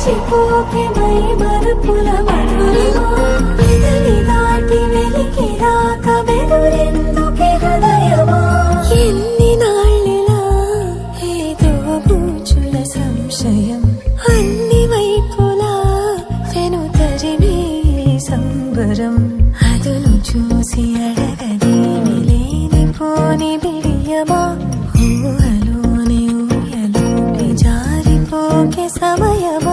మరచిపోకే my Marupula Madhurima వెదలి దాటి వెలికి రాక వెదురెందుకే హృదయమా ఎన్ని నాళ్ళిలా ఏదో బూచుల సంశయం అన్ని వైపులా వెను తరిమే సంబరం అదును చూసి అడగదేమి లేని పోని బిడియమా ఊహలోని ఊయలోని జారిపోకే సమయమా